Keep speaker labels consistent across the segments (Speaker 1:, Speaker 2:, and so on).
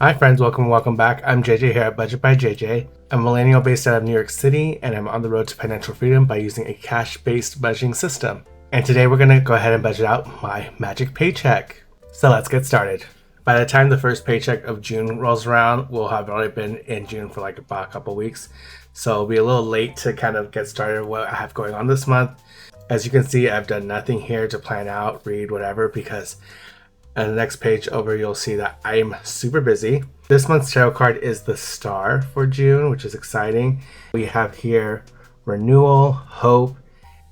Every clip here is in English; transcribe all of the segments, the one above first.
Speaker 1: Hi friends, welcome back. I'm JJ here at Budget by JJ. I'm a millennial based out of New York City, and I'm on the road to financial freedom by using a cash-based budgeting system. And today we're going to go ahead and budget out my magic paycheck. So let's get started. By the time the first paycheck of June rolls around, we'll have already been in June for like about a couple weeks. So it'll be a little late to kind of get started what I have going on this month. As you can see, I've done nothing here to plan out, read, whatever, because on the next page over, you'll see that I'm super busy. This month's tarot card is the Star for June, which is exciting. We have here renewal, hope,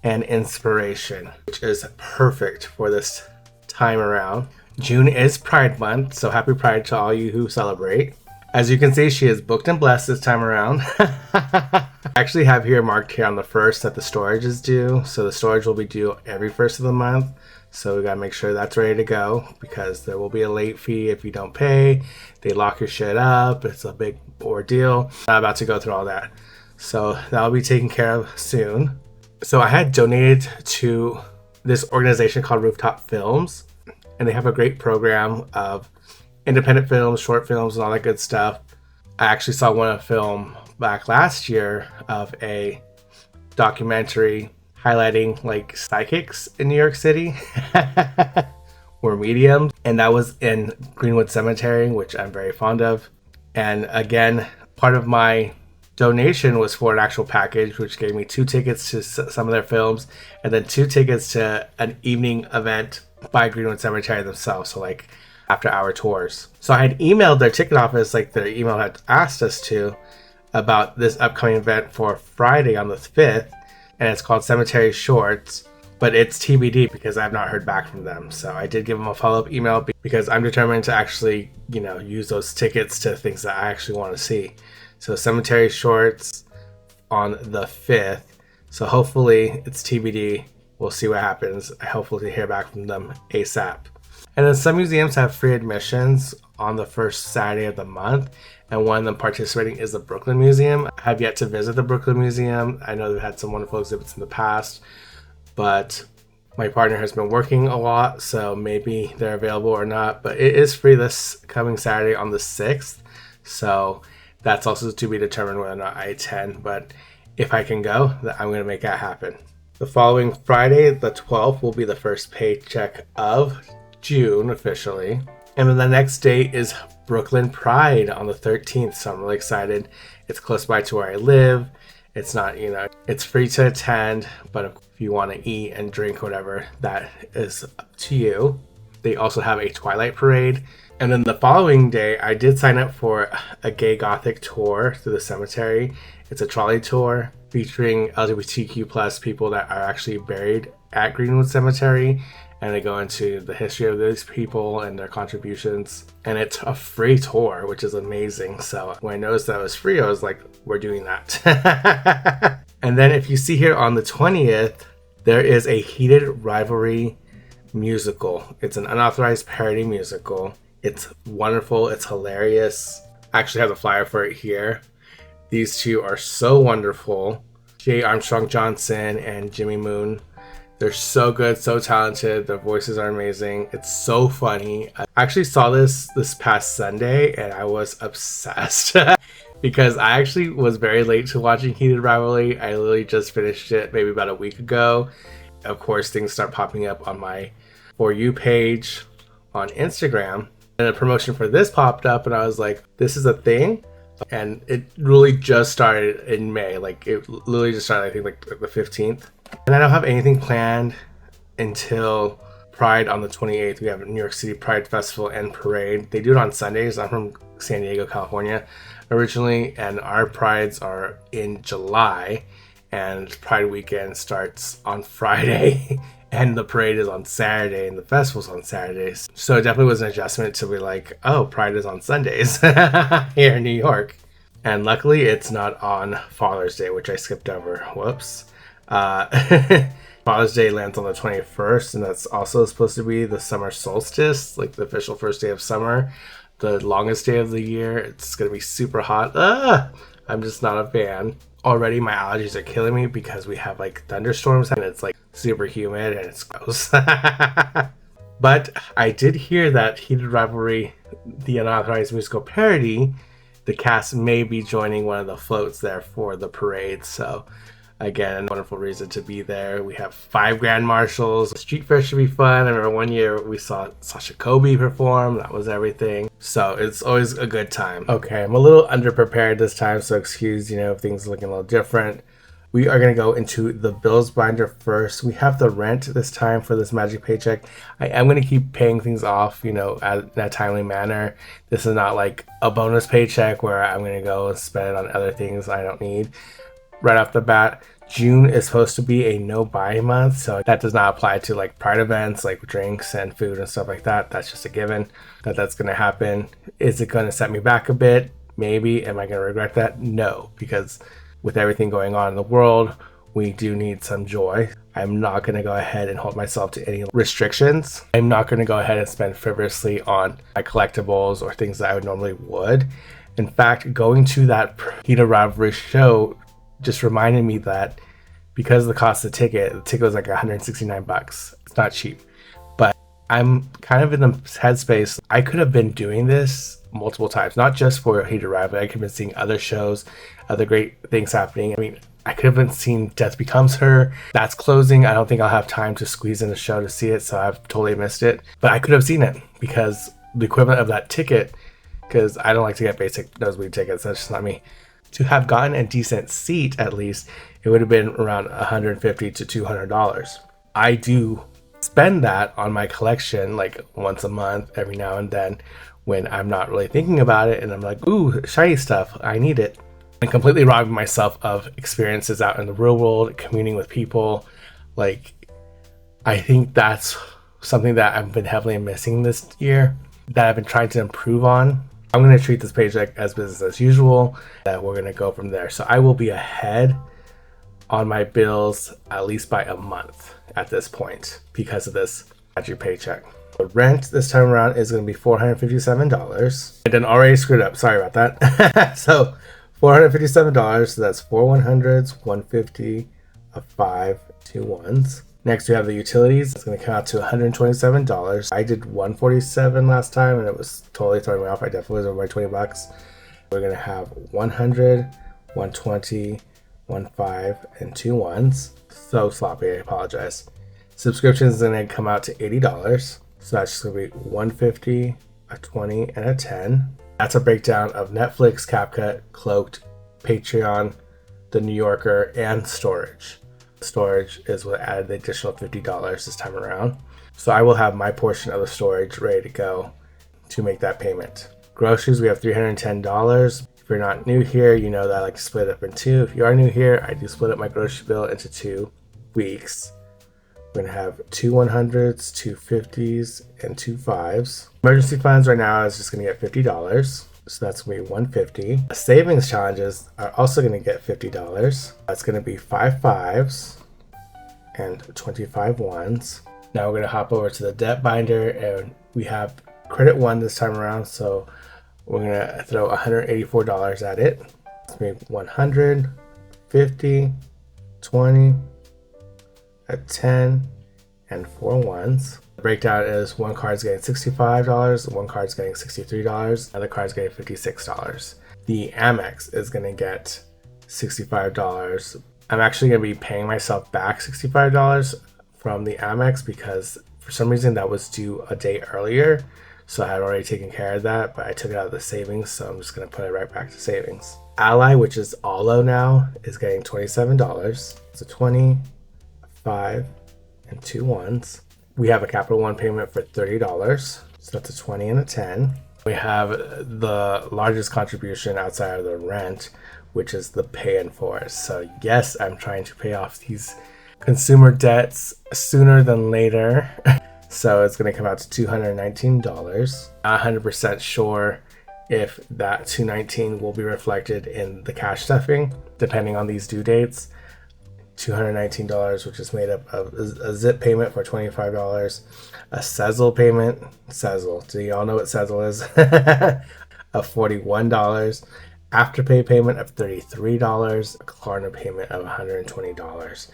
Speaker 1: and inspiration, which is perfect for this time around. June is Pride Month, so happy Pride to all you who celebrate. As you can see, she is booked and blessed this time around. I actually have here marked here on the 1st that the storage is due. So the storage will be due every 1st of the month. So we gotta make sure that's ready to go because there will be a late fee if you don't pay. They lock your shit up. It's a big ordeal. I'm about to go through all that. So that'll be taken care of soon. So I had donated to this organization called Rooftop Films, and they have a great program of independent films, short films, and all that good stuff. I actually saw one film back last year of a documentary highlighting like psychics in New York City or mediums, and that was in Greenwood Cemetery, which I'm very fond of. And again, part of my donation was for an actual package, which gave me 2 tickets to some of their films and then 2 tickets to an evening event by Greenwood Cemetery themselves, so like after hour tours. So I had emailed their ticket office, like their email had asked us to, about this upcoming event for Friday on the 5th, and it's called Cemetery Shorts, but it's TBD because I've not heard back from them. So I did give them a follow-up email because I'm determined to actually, use those tickets to things that I actually want to see. So Cemetery Shorts on the 5th. So hopefully it's TBD. We'll see what happens. I hopefully hear back from them ASAP. And then some museums have free admissions on the first Saturday of the month, and one of them participating is the Brooklyn Museum. I have yet to visit the Brooklyn Museum. I know they've had some wonderful exhibits in the past, but my partner has been working a lot, so maybe they're available or not. But it is free this coming Saturday on the 6th, so that's also to be determined whether or not I attend. But if I can go, I'm going to make that happen. The following Friday, the 12th, will be the first paycheck of June officially. And then the next day is Brooklyn Pride on the 13th, so I'm really excited. It's close by to where I live. It's not, it's free to attend, but if you want to eat and drink whatever, that is up to you. They also have a Twilight Parade. And then the following day, I did sign up for a gay gothic tour through the cemetery. It's a trolley tour featuring LGBTQ plus people that are actually buried at Greenwood Cemetery. And they go into the history of these people and their contributions. And it's a free tour, which is amazing. So when I noticed that it was free, I was like, we're doing that. And then if you see here on the 20th, there is a Heated Rivalry musical. It's an unauthorized parody musical. It's wonderful. It's hilarious. I actually have the flyer for it here. These two are so wonderful. Jay Armstrong Johnson and Jimmy Moon. They're so good, so talented. Their voices are amazing. It's so funny. I actually saw this past Sunday and I was obsessed because I actually was very late to watching Heated Rivalry. I literally just finished it maybe about a week ago. Of course, things start popping up on my For You page on Instagram. And a promotion for this popped up and I was like, this is a thing? And it really just started in May. Like it literally just started, I think like the 15th. And I don't have anything planned until Pride on the 28th. We have a New York City Pride Festival and Parade. They do it on Sundays. I'm from San Diego, California originally, and our Prides are in July, and Pride weekend starts on Friday, and the parade is on Saturday, and the festival's on Saturdays. So it definitely was an adjustment to be like, oh, Pride is on Sundays here in New York. And luckily, it's not on Father's Day, which I skipped over. Whoops. Father's Day lands on the 21st, and that's also supposed to be the summer solstice, like the official first day of summer, the longest day of the year. It's gonna be super hot. I'm just not a fan. Already my allergies are killing me because we have like thunderstorms and it's like super humid and it's gross. But I did hear that Heated Rivalry the unauthorized musical parody, the cast may be joining one of the floats there for the parade. So again, wonderful reason to be there. We have 5 grand marshals. Street fair should be fun. I remember one year we saw Sasha Kobe perform. That was everything. So it's always a good time. Okay, I'm a little underprepared this time, so excuse, if things are looking a little different. We are going to go into the bills binder first. We have the rent this time for this magic paycheck. I am going to keep paying things off, in a timely manner. This is not like a bonus paycheck where I'm going to go and spend it on other things I don't need. Right off the bat, June is supposed to be a no buy month, so that does not apply to like pride events like drinks and food and stuff like that. That's just a given that's going to happen. Is it going to set me back a bit? Maybe. Am I going to regret that? No, because with everything going on in the world, we do need some joy. I'm not going to go ahead and hold myself to any restrictions. I'm not going to go ahead and spend frivolously on my collectibles or things that I would normally would. In fact, going to that Peter Rivalry show just reminded me that because of the cost of the ticket was like $169. It's not cheap, but I'm kind of in the headspace. I could have been doing this multiple times, not just for Hated Rivalry. I could have been seeing other shows, other great things happening. I mean, I could have been seeing Death Becomes Her. That's closing. I don't think I'll have time to squeeze in a show to see it, so I've totally missed it. But I could have seen it because the equivalent of that ticket, because I don't like to get basic nosebleed tickets. That's just not me. To have gotten a decent seat, at least, it would have been around $150 to $200. I do spend that on my collection like once a month, every now and then, when I'm not really thinking about it and I'm like, ooh, shiny stuff, I need it. And completely robbing myself of experiences out in the real world, communing with people. Like, I think that's something that I've been heavily missing this year, that I've been trying to improve on. I'm going to treat this paycheck as business as usual, that we're going to go from there. So I will be ahead on my bills at least by a month at this point because of this magic paycheck. The rent this time around is going to be $457. I done already screwed up. Sorry about that. So $457. So that's 4 100s, 150, a 5, 2 1s. Next, we have the utilities. It's going to come out to $127. I did $147 last time, and it was totally throwing me off. I definitely was over my $20. We're going to have 100, 120, 15, and 2 1s. So sloppy, I apologize. Subscriptions is going to come out to $80. So that's just going to be 150, a 20, and a 10. That's a breakdown of Netflix, CapCut, Cloaked, Patreon, The New Yorker, and Storage. Storage is what added the additional $50 this time around. So I will have my portion of the storage ready to go to make that payment. Groceries, we have $310. If you're not new here, you know that I like to split it up in two. If you are new here, I do split up my grocery bill into 2 weeks. We're going to have 2 100s, 2 50s, and 2 5s. Emergency funds right now is just going to get $50. So that's going to be $150. Savings challenges are also going to get $50. That's going to be 5 5s and 25 1s. Now we're going to hop over to the debt binder, and we have credit 1 this time around. So we're going to throw $184 at it. It's going to be 100, 50, 20, a 10, and 4 1s. The breakdown is one card's getting $65, one card's getting $63, another card's getting $56. The Amex is going to get $65. I'm actually going to be paying myself back $65 from the Amex because for some reason that was due a day earlier. So I had already taken care of that, but I took it out of the savings, so I'm just going to put it right back to savings. Ally, which is Allo now, is getting $27. It's a 20, a 5, and 2 1s. We have a Capital One payment for $30, so that's a 20 and a 10. We have the largest contribution outside of the rent, which is the pay in force. So yes, I'm trying to pay off these consumer debts sooner than later. So it's going to come out to $219. Not 100% sure if that $219 will be reflected in the cash stuffing, depending on these due dates. $219, which is made up of a zip payment for $25, a Sezzle payment, Sezzle, do y'all know what Sezzle is? Of $41, Afterpay payment of $33, a Klarna payment of $120.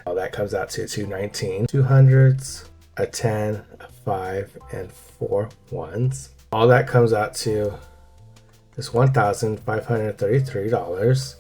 Speaker 1: Well, that comes out to $219. 200s, a 10, a 5, and 4 1s. All that comes out to is $1,533.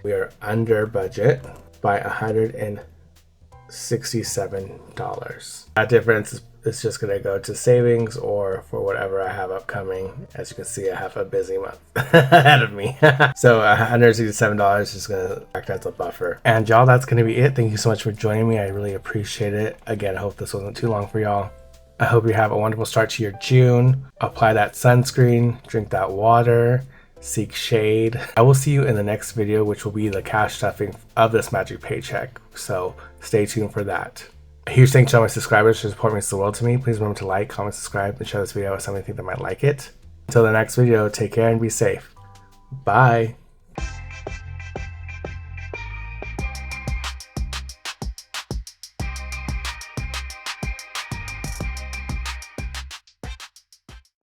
Speaker 1: We are under budget by $167. That difference is just going to go to savings or for whatever I have upcoming. As you can see, I have a busy month ahead of me. So $167 is just going to act as a buffer. And y'all, that's going to be it. Thank you so much for joining me. I really appreciate it. Again, I hope this wasn't too long for y'all. I hope you have a wonderful start to your June. Apply that sunscreen, drink that water, seek shade. I will see you in the next video, which will be the cash stuffing of this magic paycheck. So stay tuned for that. A huge thanks to all my subscribers for support means the world to me. Please remember to like, comment, subscribe, and share this video with somebody you think that might like it. Until the next video, take care and be safe. Bye.